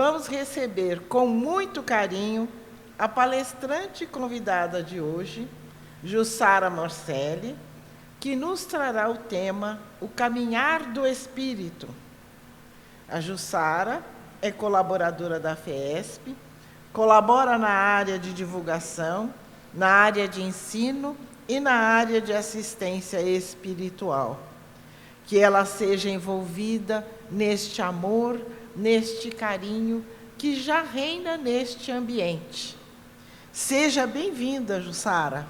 vamos receber com muito carinho a palestrante convidada de hoje, Jussara Morcelli, que nos trará o tema O Caminhar do Espírito. A Jussara é colaboradora da FESP, colabora na área de divulgação, na área de ensino e na área de assistência espiritual. Que ela seja envolvida neste amor, neste carinho que já reina neste ambiente. Seja bem-vinda, Jussara.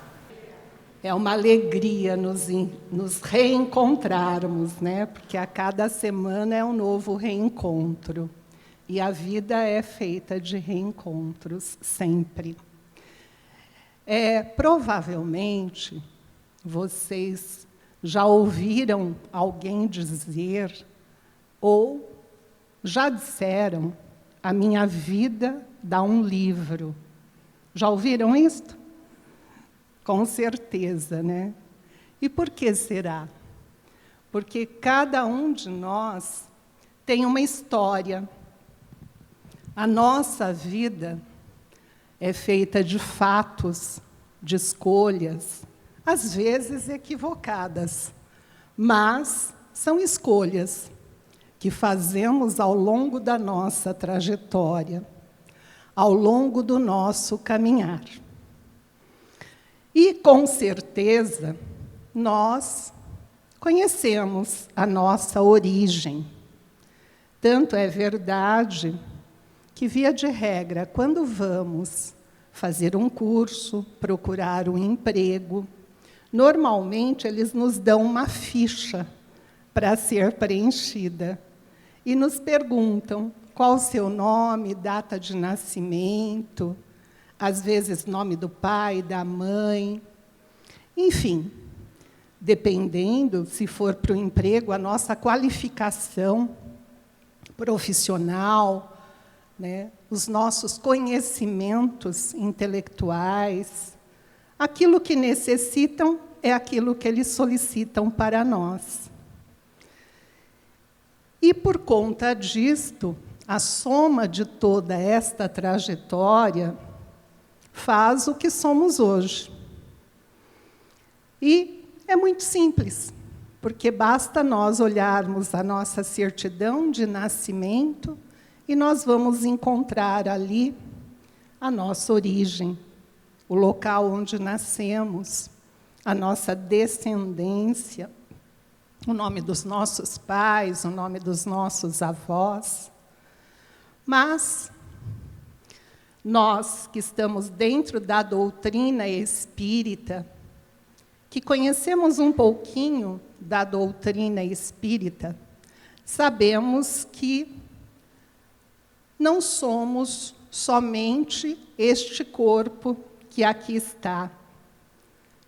É uma alegria nos reencontrarmos, né? Porque a cada semana é um novo reencontro. E a vida é feita de reencontros, sempre. Provavelmente, vocês já ouviram alguém dizer, ou já disseram, a minha vida dá um livro. Já ouviram isso? Com certeza, né? E por que será? Porque cada um de nós tem uma história. A nossa vida é feita de fatos, de escolhas, às vezes equivocadas, mas são escolhas que fazemos ao longo da nossa trajetória, ao longo do nosso caminhar. E, com certeza, nós conhecemos a nossa origem. Tanto é verdade que, via de regra, quando vamos fazer um curso, procurar um emprego, normalmente eles nos dão uma ficha para ser preenchida e nos perguntam qual o seu nome, data de nascimento, às vezes nome do pai, da mãe, enfim, dependendo, se for para o emprego, a nossa qualificação profissional, né, os nossos conhecimentos intelectuais, aquilo que necessitam é aquilo que eles solicitam para nós. E, por conta disto, a soma de toda esta trajetória faz o que somos hoje. E é muito simples, porque basta nós olharmos a nossa certidão de nascimento e nós vamos encontrar ali a nossa origem, o local onde nascemos, a nossa descendência, o nome dos nossos pais, o nome dos nossos avós. Mas nós que estamos dentro da doutrina espírita, que conhecemos um pouquinho da doutrina espírita, sabemos que não somos somente este corpo que aqui está.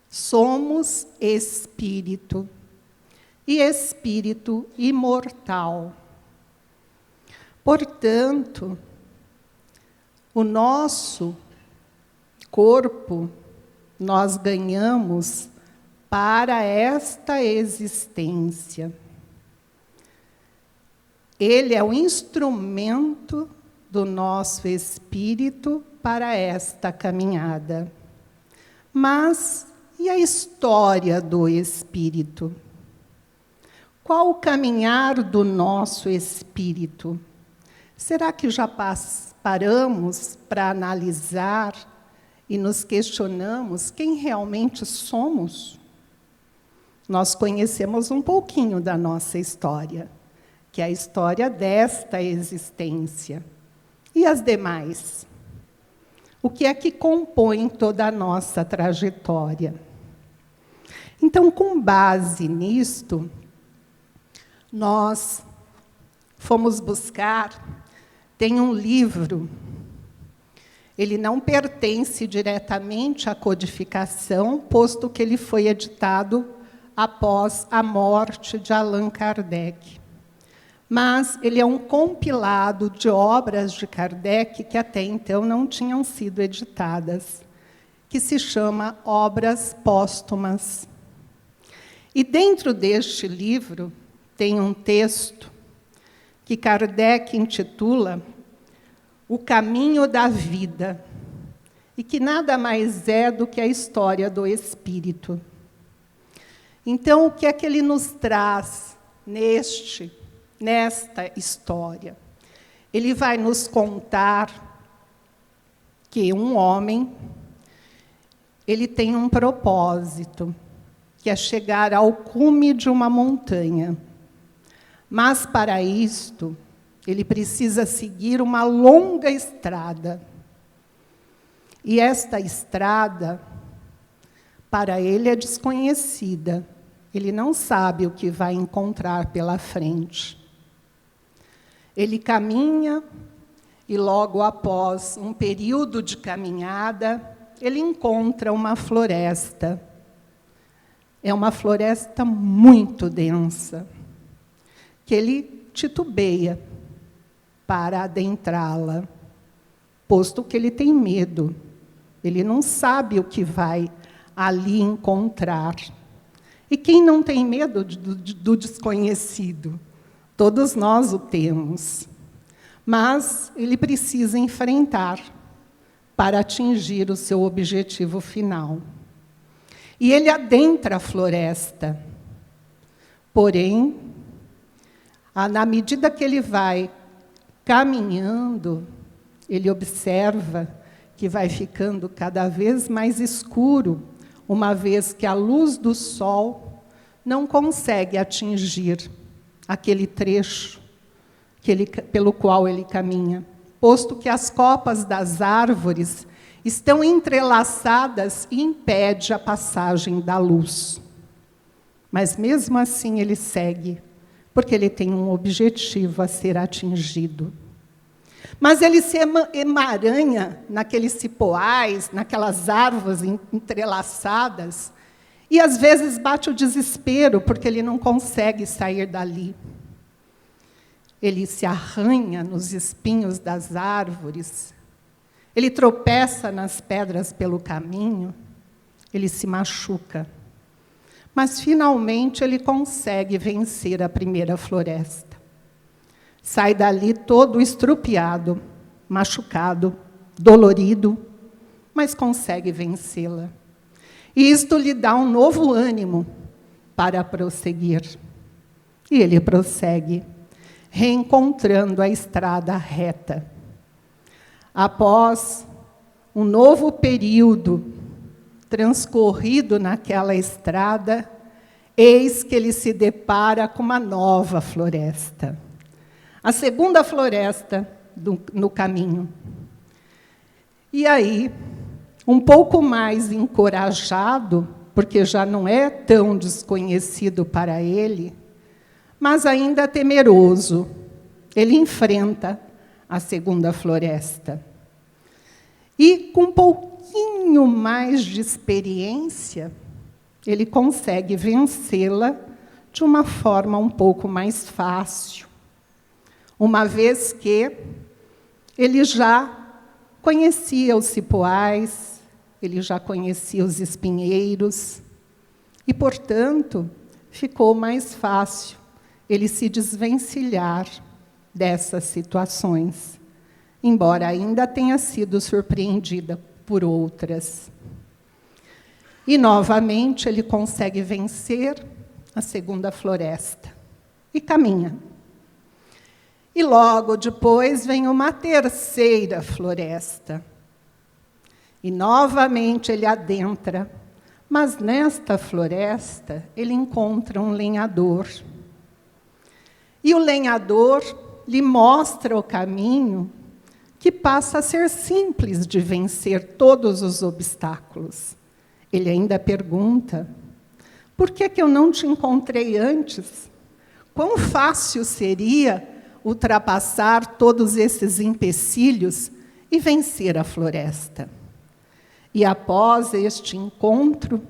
Somos espírito, e espírito imortal. Portanto, o nosso corpo nós ganhamos para esta existência. Ele é o instrumento do nosso espírito para esta caminhada. Mas, e a história do espírito? Qual o caminhar do nosso espírito? Será que já paramos para analisar e nos questionamos quem realmente somos? Nós conhecemos um pouquinho da nossa história, que é a história desta existência. E as demais? O que é que compõe toda a nossa trajetória? Então, com base nisto, nós fomos buscar, tem um livro, ele não pertence diretamente à codificação, posto que ele foi editado após a morte de Allan Kardec. Mas ele é um compilado de obras de Kardec que até então não tinham sido editadas, que se chama Obras Póstumas. E dentro deste livro tem um texto que Kardec intitula o caminho da vida, e que nada mais é do que a história do Espírito. Então, o que é que ele nos traz nesta história? Ele vai nos contar que um homem, ele tem um propósito, que é chegar ao cume de uma montanha. Mas, para isto, ele precisa seguir uma longa estrada. E esta estrada, para ele, é desconhecida. Ele não sabe o que vai encontrar pela frente. Ele caminha e, logo após um período de caminhada, ele encontra uma floresta. É uma floresta muito densa, que ele titubeia para adentrá-la, posto que ele tem medo. Ele não sabe o que vai ali encontrar. E quem não tem medo do desconhecido? Todos nós o temos. Mas ele precisa enfrentar para atingir o seu objetivo final. E ele adentra a floresta. Porém, na medida que ele vai caminhando, ele observa que vai ficando cada vez mais escuro, uma vez que a luz do sol não consegue atingir aquele trecho pelo qual ele caminha, posto que as copas das árvores estão entrelaçadas e impede a passagem da luz. Mas, mesmo assim, ele segue, porque ele tem um objetivo a ser atingido. Mas ele se emaranha naqueles cipoais, naquelas árvores entrelaçadas, e às vezes bate o desespero, porque ele não consegue sair dali. Ele se arranha nos espinhos das árvores, ele tropeça nas pedras pelo caminho, ele se machuca. Mas, finalmente, ele consegue vencer a primeira floresta. Sai dali todo estrupiado, machucado, dolorido, mas consegue vencê-la. E isto lhe dá um novo ânimo para prosseguir. E ele prossegue, reencontrando a estrada reta. Após um novo período transcorrido naquela estrada, eis que ele se depara com uma nova floresta. A segunda floresta no caminho. E aí, um pouco mais encorajado, porque já não é tão desconhecido para ele, mas ainda temeroso, ele enfrenta a segunda floresta. E, com um pouquinho mais de experiência, ele consegue vencê-la de uma forma um pouco mais fácil, uma vez que ele já conhecia os cipoais, ele já conhecia os espinheiros, e, portanto, ficou mais fácil ele se desvencilhar dessas situações, embora ainda tenha sido surpreendida por outras. E, novamente, ele consegue vencer a segunda floresta e caminha. E, logo depois, vem uma terceira floresta. E, novamente, ele adentra, mas, nesta floresta, ele encontra um lenhador. E o lenhador lhe mostra o caminho que passa a ser simples de vencer todos os obstáculos. Ele ainda pergunta: por que eu não te encontrei antes? Quão fácil seria ultrapassar todos esses empecilhos e vencer a floresta? E, após este encontro,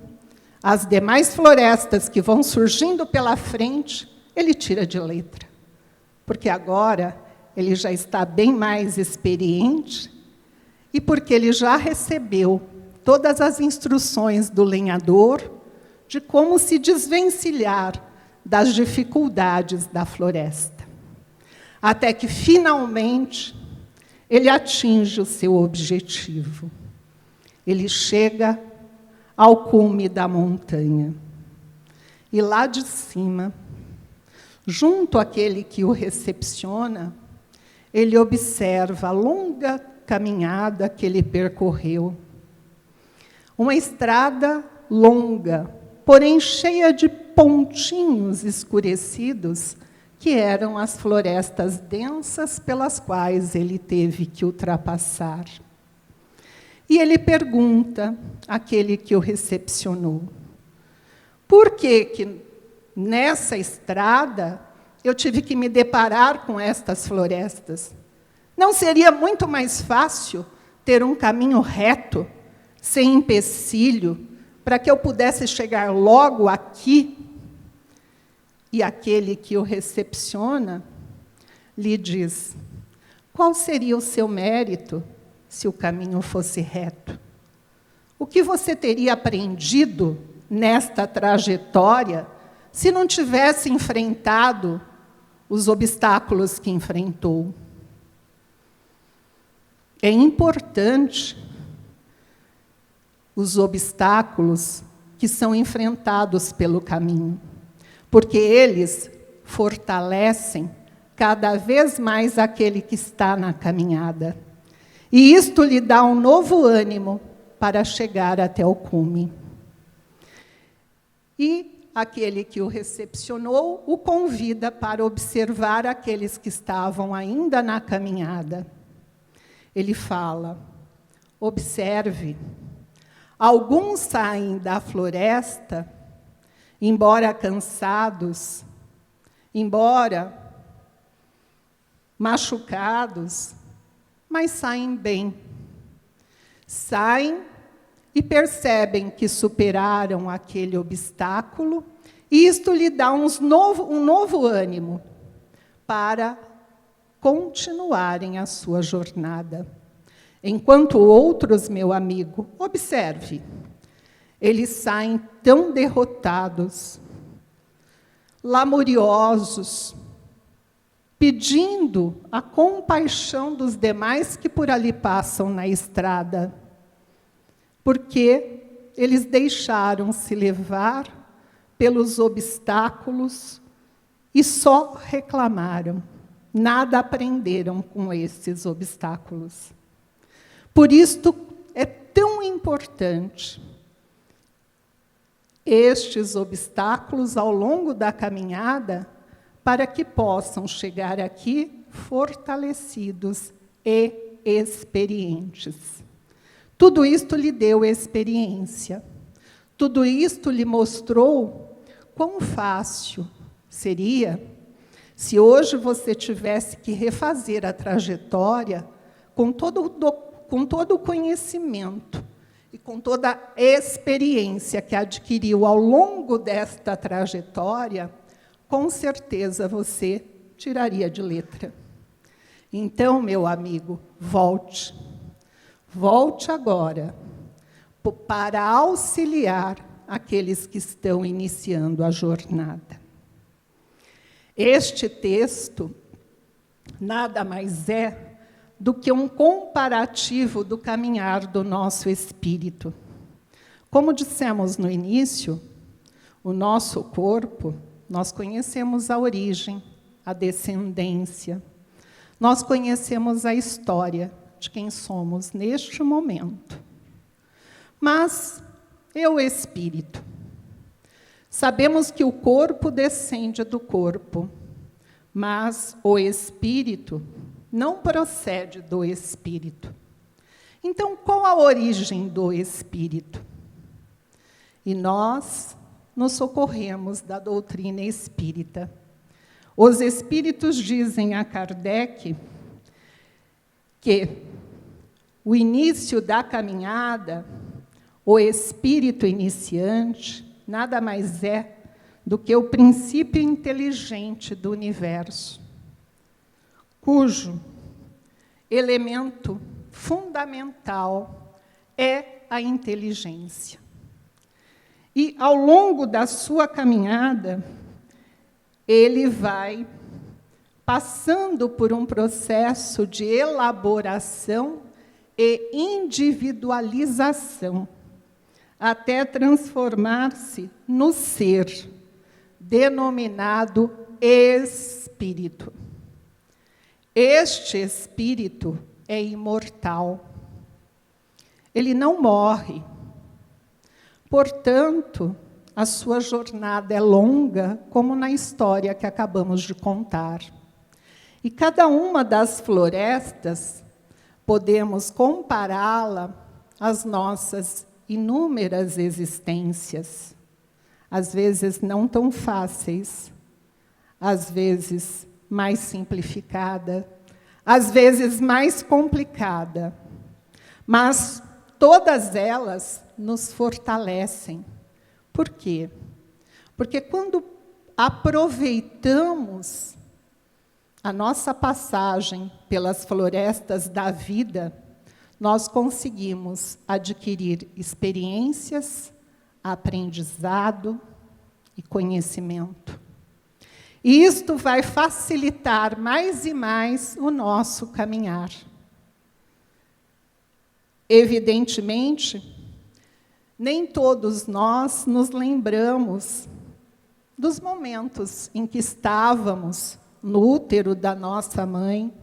as demais florestas que vão surgindo pela frente, ele tira de letra, porque agora ele já está bem mais experiente e porque ele já recebeu todas as instruções do lenhador de como se desvencilhar das dificuldades da floresta. Até que, finalmente, ele atinge o seu objetivo. Ele chega ao cume da montanha. E lá de cima, junto àquele que o recepciona, ele observa a longa caminhada que ele percorreu. Uma estrada longa, porém cheia de pontinhos escurecidos, que eram as florestas densas pelas quais ele teve que ultrapassar. E ele pergunta àquele que o recepcionou: por que nessa estrada eu tive que me deparar com estas florestas? Não seria muito mais fácil ter um caminho reto, sem empecilho, para que eu pudesse chegar logo aqui? E aquele que o recepciona lhe diz: qual seria o seu mérito se o caminho fosse reto? O que você teria aprendido nesta trajetória se não tivesse enfrentado os obstáculos que enfrentou? É importante os obstáculos que são enfrentados pelo caminho, porque eles fortalecem cada vez mais aquele que está na caminhada. E isto lhe dá um novo ânimo para chegar até o cume. E aquele que o recepcionou o convida para observar aqueles que estavam ainda na caminhada. Ele fala: observe, alguns saem da floresta, embora cansados, embora machucados, mas saem bem. Saem e percebem que superaram aquele obstáculo, e isto lhe dá um novo ânimo para continuarem a sua jornada. Enquanto outros, meu amigo, observe, eles saem tão derrotados, lamuriosos, pedindo a compaixão dos demais que por ali passam na estrada, porque eles deixaram-se levar pelos obstáculos e só reclamaram, nada aprenderam com esses obstáculos. Por isto é tão importante estes obstáculos ao longo da caminhada, para que possam chegar aqui fortalecidos e experientes. Tudo isto lhe deu experiência. Tudo isto lhe mostrou quão fácil seria se hoje você tivesse que refazer a trajetória com todo o conhecimento e com toda a experiência que adquiriu ao longo desta trajetória. Com certeza você tiraria de letra. Então, meu amigo, volte. Volte agora para auxiliar aqueles que estão iniciando a jornada. Este texto nada mais é do que um comparativo do caminhar do nosso espírito. Como dissemos no início, o nosso corpo, nós conhecemos a origem, a descendência. Nós conhecemos a história de quem somos neste momento. Mas e o espírito? Sabemos que o corpo descende do corpo, mas o espírito não procede do espírito. Então, qual a origem do espírito? E nós nos socorremos da doutrina espírita. Os espíritos dizem a Kardec que o início da caminhada, o espírito iniciante, nada mais é do que o princípio inteligente do universo, cujo elemento fundamental é a inteligência. E, ao longo da sua caminhada, ele vai passando por um processo de elaboração e individualização, até transformar-se no ser, denominado espírito. Este espírito é imortal. Ele não morre. Portanto, a sua jornada é longa, como na história que acabamos de contar. E cada uma das florestas, podemos compará-la às nossas inúmeras existências, às vezes não tão fáceis, às vezes mais simplificada, às vezes mais complicada, mas todas elas nos fortalecem. Por quê? Porque quando aproveitamos a nossa passagem pelas florestas da vida, nós conseguimos adquirir experiências, aprendizado e conhecimento. E isto vai facilitar mais e mais o nosso caminhar. Evidentemente, nem todos nós nos lembramos dos momentos em que estávamos no útero da nossa mãe,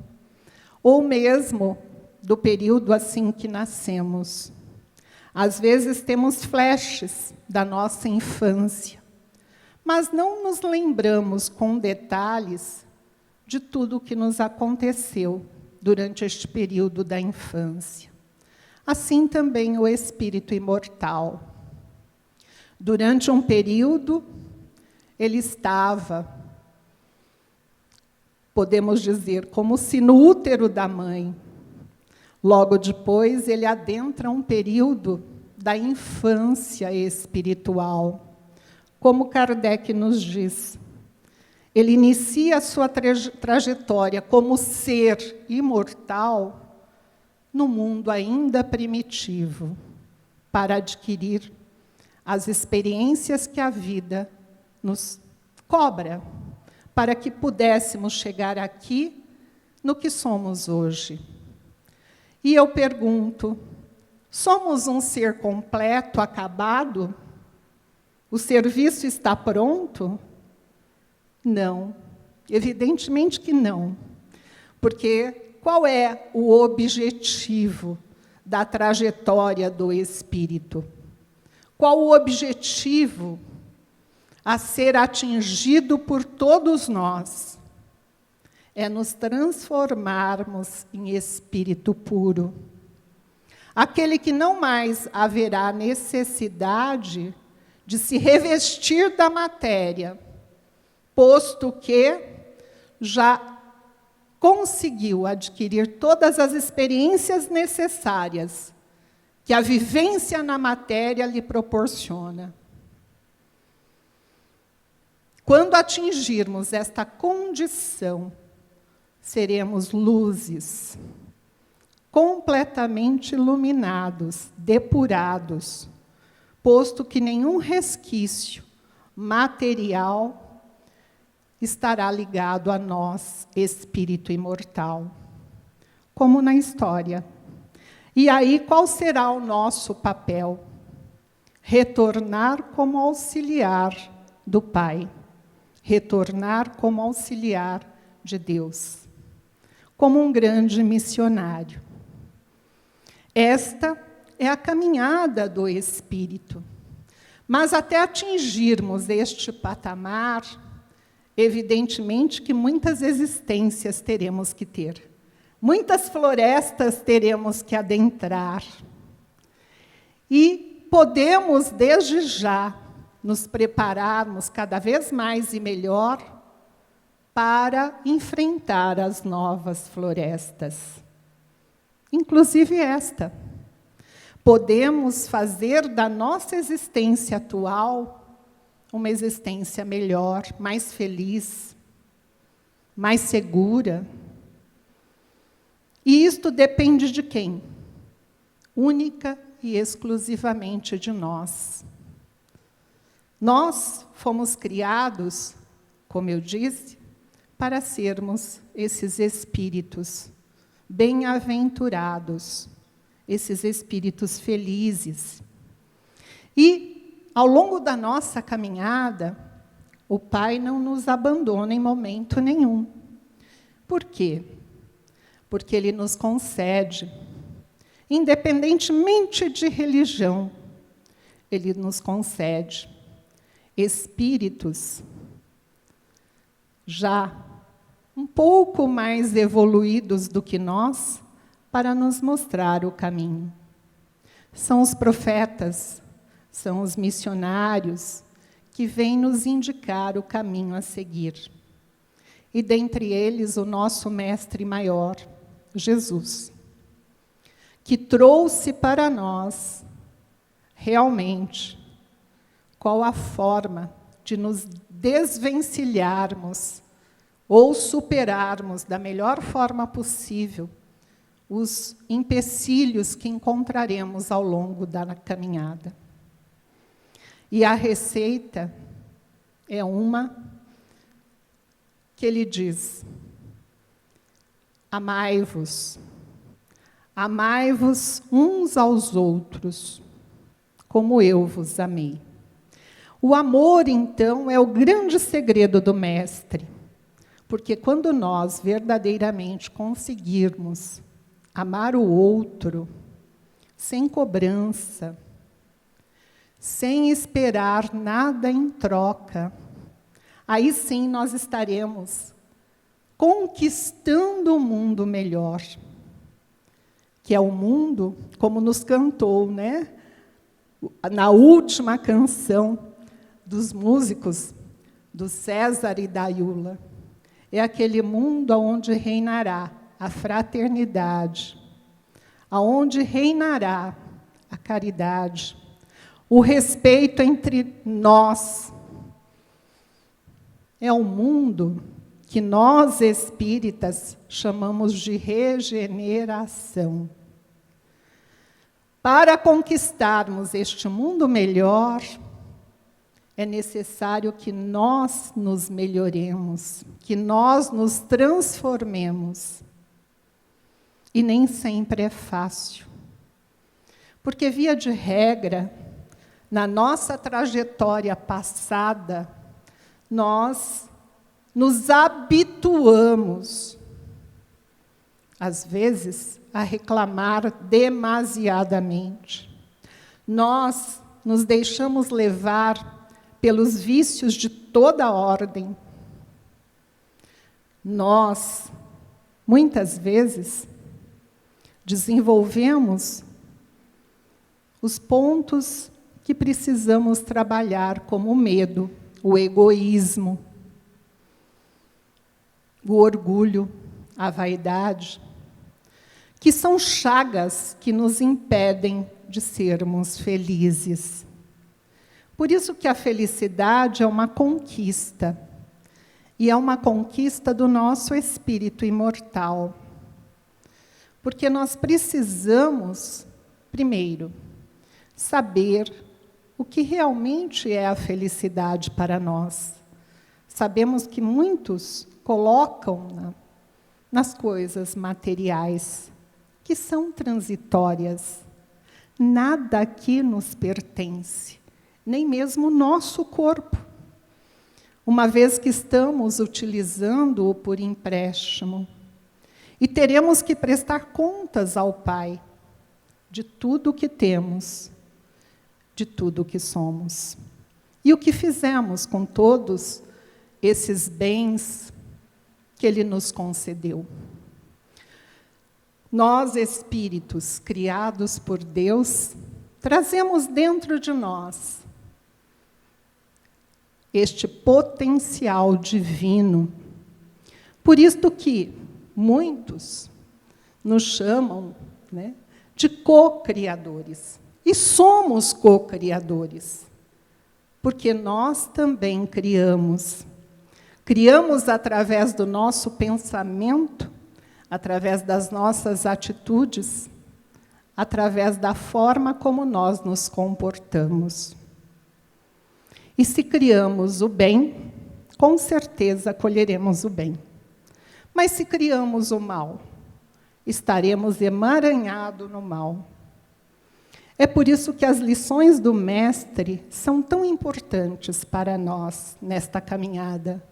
ou mesmo do período assim que nascemos. Às vezes temos flashes da nossa infância, mas não nos lembramos com detalhes de tudo o que nos aconteceu durante este período da infância. Assim também o espírito imortal. Durante um período, ele estava, podemos dizer, como se no útero da mãe. Logo depois, ele adentra um período da infância espiritual. Como Kardec nos diz, ele inicia a sua trajetória como ser imortal no mundo ainda primitivo, para adquirir as experiências que a vida nos cobra, para que pudéssemos chegar aqui no que somos hoje. E eu pergunto, somos um ser completo, acabado? O serviço está pronto? Não, evidentemente que não, porque qual é o objetivo da trajetória do espírito? Qual o objetivo a ser atingido por todos nós? É nos transformarmos em espírito puro. Aquele que não mais haverá necessidade de se revestir da matéria, posto que já conseguiu adquirir todas as experiências necessárias que a vivência na matéria lhe proporciona. Quando atingirmos esta condição, seremos luzes, completamente iluminados, depurados, posto que nenhum resquício material estará ligado a nós, espírito imortal, como na história. E aí, qual será o nosso papel? Retornar como auxiliar do Pai, retornar como auxiliar de Deus, como um grande missionário. Esta é a caminhada do espírito. Mas até atingirmos este patamar, evidentemente que muitas existências teremos que ter. Muitas florestas teremos que adentrar. E podemos, desde já, nos prepararmos cada vez mais e melhor para enfrentar as novas florestas. Inclusive esta. Podemos fazer da nossa existência atual uma existência melhor, mais feliz, mais segura. E isto depende de quem? Única e exclusivamente de nós. Nós fomos criados, como eu disse, para sermos esses espíritos bem-aventurados, esses espíritos felizes. E, ao longo da nossa caminhada, o Pai não nos abandona em momento nenhum. Por quê? Porque Ele nos concede, independentemente de religião, Ele nos concede espíritos já um pouco mais evoluídos do que nós para nos mostrar o caminho. São os profetas, são os missionários que vêm nos indicar o caminho a seguir. E dentre eles o nosso mestre maior, Jesus, que trouxe para nós realmente qual a forma de nos desvencilharmos ou superarmos da melhor forma possível os empecilhos que encontraremos ao longo da caminhada. E a receita é uma que ele diz: amai-vos uns aos outros, como eu vos amei. O amor, então, é o grande segredo do Mestre, porque quando nós verdadeiramente conseguirmos amar o outro, sem cobrança, sem esperar nada em troca, aí sim nós estaremos conquistando um mundo melhor, que é o mundo, como nos cantou, né? Na última canção dos músicos, do César e da Iula. É aquele mundo onde reinará a fraternidade, aonde reinará a caridade, o respeito entre nós. É um mundo que nós, espíritas, chamamos de regeneração. Para conquistarmos este mundo melhor, é necessário que nós nos melhoremos, que nós nos transformemos. E nem sempre é fácil. Porque, via de regra, na nossa trajetória passada, nós nos habituamos, às vezes, a reclamar demasiadamente. Nós nos deixamos levar pelos vícios de toda ordem. Nós, muitas vezes, desenvolvemos os pontos que precisamos trabalhar, como o medo, o egoísmo, o orgulho, a vaidade, que são chagas que nos impedem de sermos felizes. Por isso que a felicidade é uma conquista, e é uma conquista do nosso espírito imortal. Porque nós precisamos, primeiro, saber o que realmente é a felicidade para nós. Sabemos que muitos colocam nas coisas materiais, que são transitórias. Nada aqui nos pertence, nem mesmo o nosso corpo, uma vez que estamos utilizando-o por empréstimo. E teremos que prestar contas ao Pai de tudo o que temos, de tudo o que somos. E o que fizemos com todos esses bens que Ele nos concedeu. Nós, espíritos criados por Deus, trazemos dentro de nós este potencial divino. Por isto que muitos nos chamam, né, de co-criadores. E somos co-criadores, porque nós também criamos. Criamos através do nosso pensamento, através das nossas atitudes, através da forma como nós nos comportamos. E se criamos o bem, com certeza colheremos o bem. Mas se criamos o mal, estaremos emaranhados no mal. É por isso que as lições do Mestre são tão importantes para nós nesta caminhada.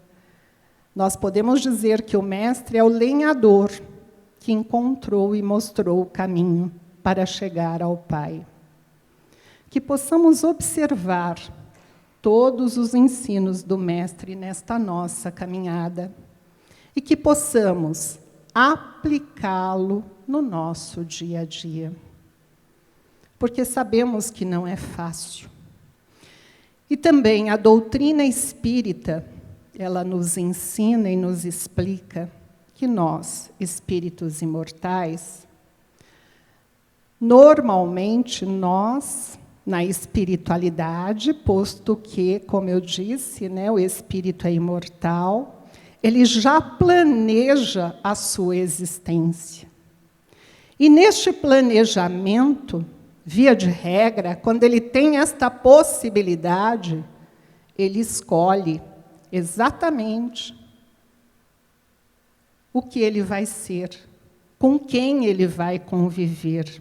Nós podemos dizer que o Mestre é o lenhador que encontrou e mostrou o caminho para chegar ao Pai. Que possamos observar todos os ensinos do Mestre nesta nossa caminhada e que possamos aplicá-lo no nosso dia a dia. Porque sabemos que não é fácil. E também a doutrina espírita, ela nos ensina e nos explica que nós, espíritos imortais, normalmente nós, na espiritualidade, posto que, como eu disse, né, o espírito é imortal, ele já planeja a sua existência. E neste planejamento, via de regra, quando ele tem esta possibilidade, ele escolhe exatamente o que ele vai ser, com quem ele vai conviver,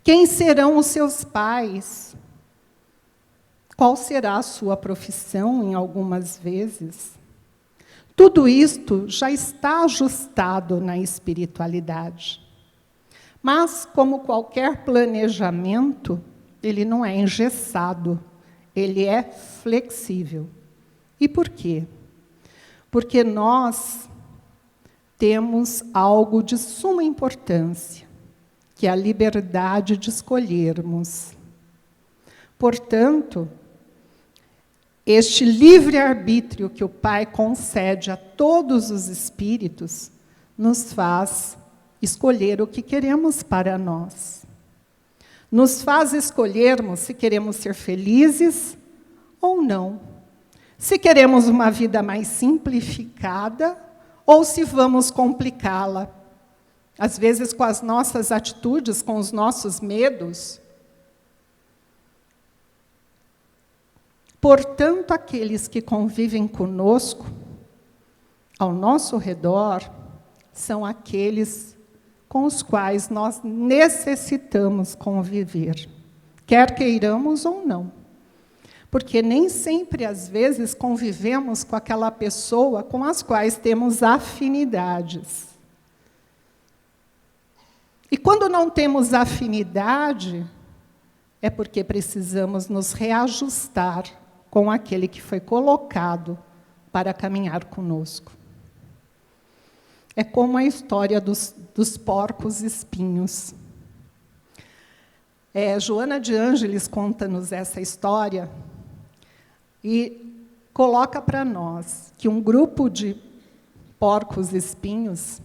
quem serão os seus pais, qual será a sua profissão, em algumas vezes. Tudo isto já está ajustado na espiritualidade. Mas, como qualquer planejamento, ele não é engessado, ele é flexível. E por quê? Porque nós temos algo de suma importância, que é a liberdade de escolhermos. Portanto, este livre-arbítrio que o Pai concede a todos os espíritos nos faz escolher o que queremos para nós. Nos faz escolhermos se queremos ser felizes ou não. Se queremos uma vida mais simplificada ou se vamos complicá-la. Às vezes com as nossas atitudes, com os nossos medos. Portanto, aqueles que convivem conosco, ao nosso redor, são aqueles com os quais nós necessitamos conviver, quer queiramos ou não. Porque nem sempre, às vezes, convivemos com aquela pessoa com as quais temos afinidades. E quando não temos afinidade, é porque precisamos nos reajustar com aquele que foi colocado para caminhar conosco. É como a história dos porcos espinhos. Joana de Ângeles conta-nos essa história e coloca para nós que um grupo de porcos espinhos,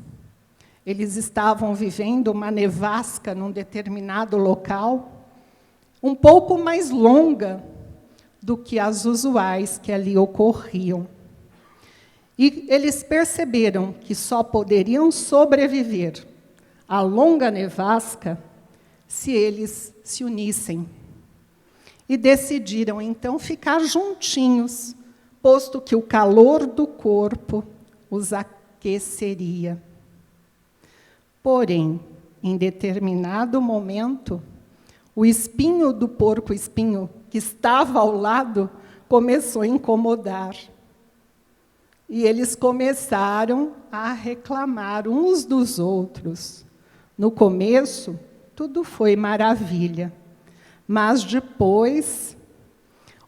eles estavam vivendo uma nevasca num determinado local, um pouco mais longa do que as usuais que ali ocorriam. E eles perceberam que só poderiam sobreviver à longa nevasca se eles se unissem. E decidiram, então, ficar juntinhos, posto que o calor do corpo os aqueceria. Porém, em determinado momento, o espinho do porco-espinho, que estava ao lado, começou a incomodar. E eles começaram a reclamar uns dos outros. No começo, tudo foi maravilha. Mas depois,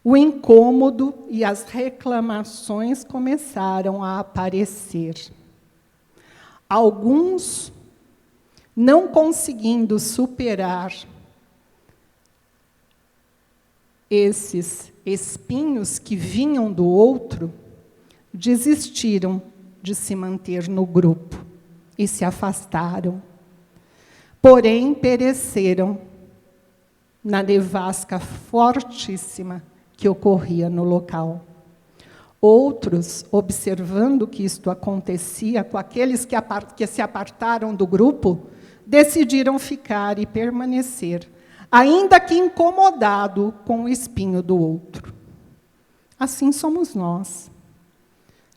o incômodo e as reclamações começaram a aparecer. Alguns, não conseguindo superar esses espinhos que vinham do outro, desistiram de se manter no grupo e se afastaram. Porém, pereceram na nevasca fortíssima que ocorria no local. Outros, observando que isto acontecia com aqueles que se apartaram do grupo, decidiram ficar e permanecer, ainda que incomodado com o espinho do outro. Assim somos nós.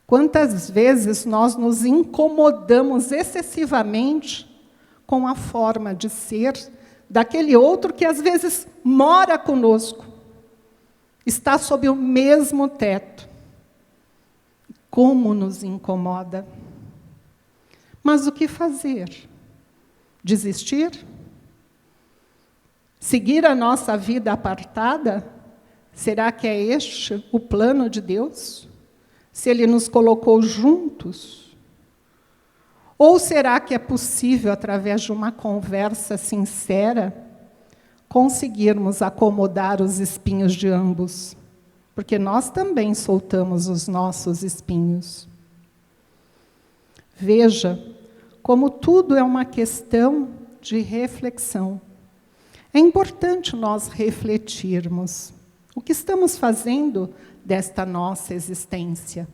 Quantas vezes nós nos incomodamos excessivamente com a forma de ser daquele outro que às vezes mora conosco, está sob o mesmo teto. Como nos incomoda. Mas o que fazer? Desistir? Seguir a nossa vida apartada? Será que é este o plano de Deus? Se Ele nos colocou juntos? Ou será que é possível, através de uma conversa sincera, conseguirmos acomodar os espinhos de ambos? Porque nós também soltamos os nossos espinhos. Veja como tudo é uma questão de reflexão. É importante nós refletirmos. O que estamos fazendo desta nossa existência?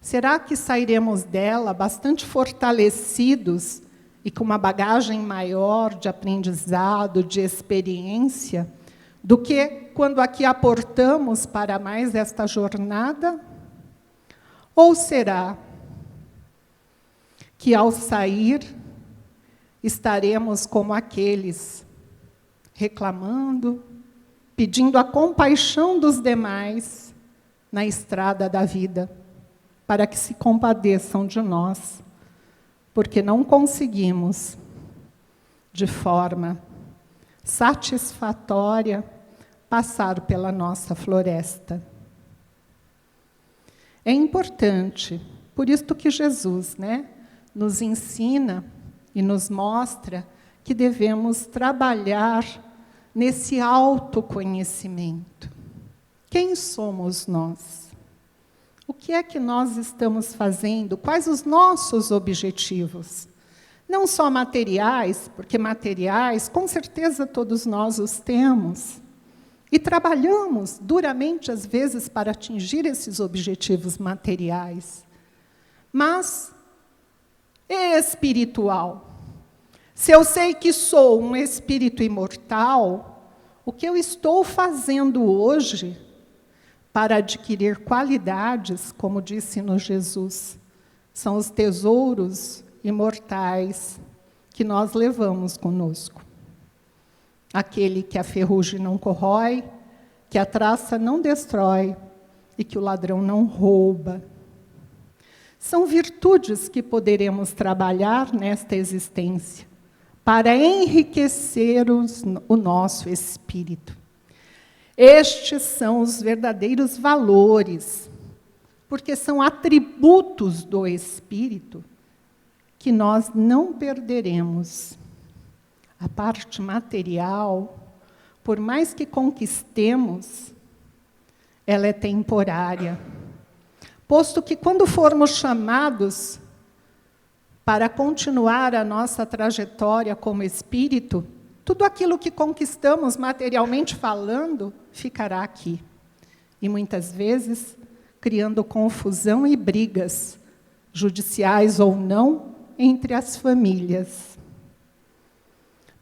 Será que sairemos dela bastante fortalecidos e com uma bagagem maior de aprendizado, de experiência, do que quando aqui aportamos para mais esta jornada? Ou será que, ao sair, estaremos como aqueles, reclamando, pedindo a compaixão dos demais na estrada da vida, para que se compadeçam de nós, porque não conseguimos, de forma satisfatória, passar pela nossa floresta. É importante, por isso que Jesus, nos ensina e nos mostra que devemos trabalhar nesse autoconhecimento. Quem somos nós? O que é que nós estamos fazendo? Quais os nossos objetivos? Não só materiais, porque materiais, com certeza, todos nós os temos. E trabalhamos duramente, às vezes, para atingir esses objetivos materiais. Mas espiritual. Se eu sei que sou um espírito imortal, o que eu estou fazendo hoje para adquirir qualidades, como disse-nos Jesus, são os tesouros imortais que nós levamos conosco. Aquele que a ferrugem não corrói, que a traça não destrói e que o ladrão não rouba. São virtudes que poderemos trabalhar nesta existência para enriquecer o nosso espírito. Estes são os verdadeiros valores, porque são atributos do espírito que nós não perderemos. A parte material, por mais que conquistemos, ela é temporária. Posto que, quando formos chamados para continuar a nossa trajetória como espírito, tudo aquilo que conquistamos materialmente falando ficará aqui. E, muitas vezes, criando confusão e brigas, judiciais ou não, entre as famílias.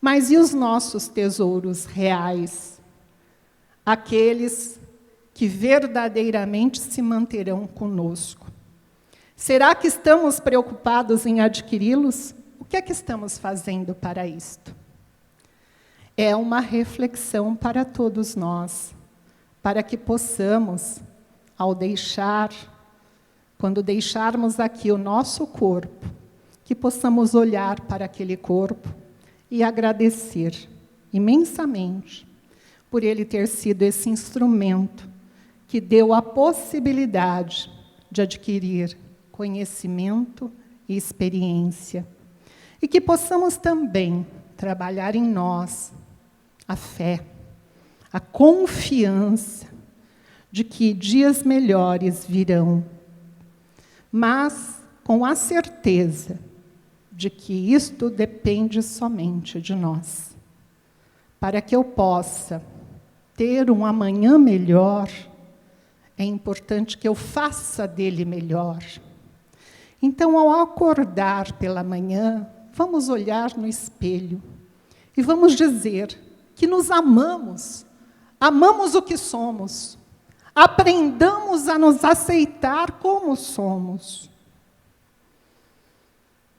Mas e os nossos tesouros reais? Aqueles que verdadeiramente se manterão conosco. Será que estamos preocupados em adquiri-los? O que é que estamos fazendo para isto? É uma reflexão para todos nós, para que possamos, quando deixarmos aqui o nosso corpo, que possamos olhar para aquele corpo e agradecer imensamente por ele ter sido esse instrumento que deu a possibilidade de adquirir conhecimento e experiência. E que possamos também trabalhar em nós a fé, a confiança de que dias melhores virão, mas com a certeza de que isto depende somente de nós. Para que eu possa ter um amanhã melhor, é importante que eu faça dele melhor. Então, ao acordar pela manhã, vamos olhar no espelho e vamos dizer que nos amamos, amamos o que somos, aprendamos a nos aceitar como somos.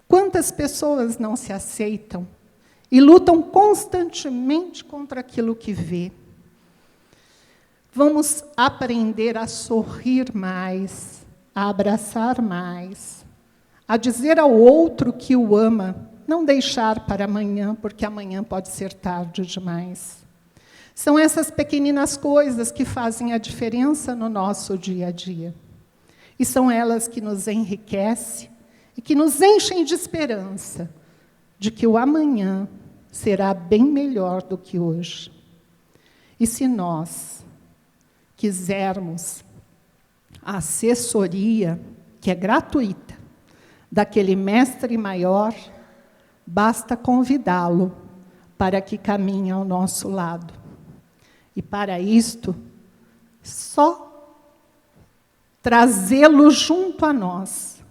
Quantas pessoas não se aceitam e lutam constantemente contra aquilo que vê? Vamos aprender a sorrir mais, a abraçar mais, a dizer ao outro que o ama, não deixar para amanhã, porque amanhã pode ser tarde demais. São essas pequeninas coisas que fazem a diferença no nosso dia a dia. E são elas que nos enriquecem e que nos enchem de esperança de que o amanhã será bem melhor do que hoje. E se nós quisermos a assessoria, que é gratuita, daquele mestre maior, basta convidá-lo para que caminhe ao nosso lado. E para isto, só trazê-lo junto a nós,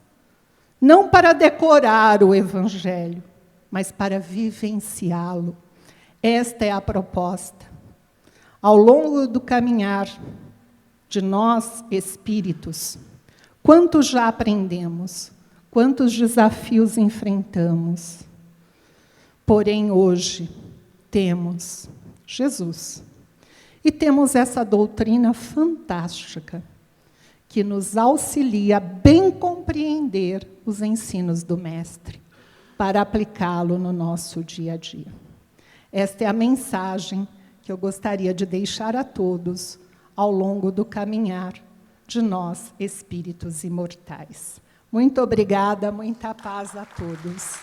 não para decorar o Evangelho, mas para vivenciá-lo. Esta é a proposta. Ao longo do caminhar de nós, espíritos, quantos já aprendemos, quantos desafios enfrentamos. Porém, hoje, temos Jesus. E temos essa doutrina fantástica, que nos auxilia a bem compreender os ensinos do Mestre, para aplicá-lo no nosso dia a dia. Esta é a mensagem que eu gostaria de deixar a todos ao longo do caminhar de nós, espíritos imortais. Muito obrigada, muita paz a todos.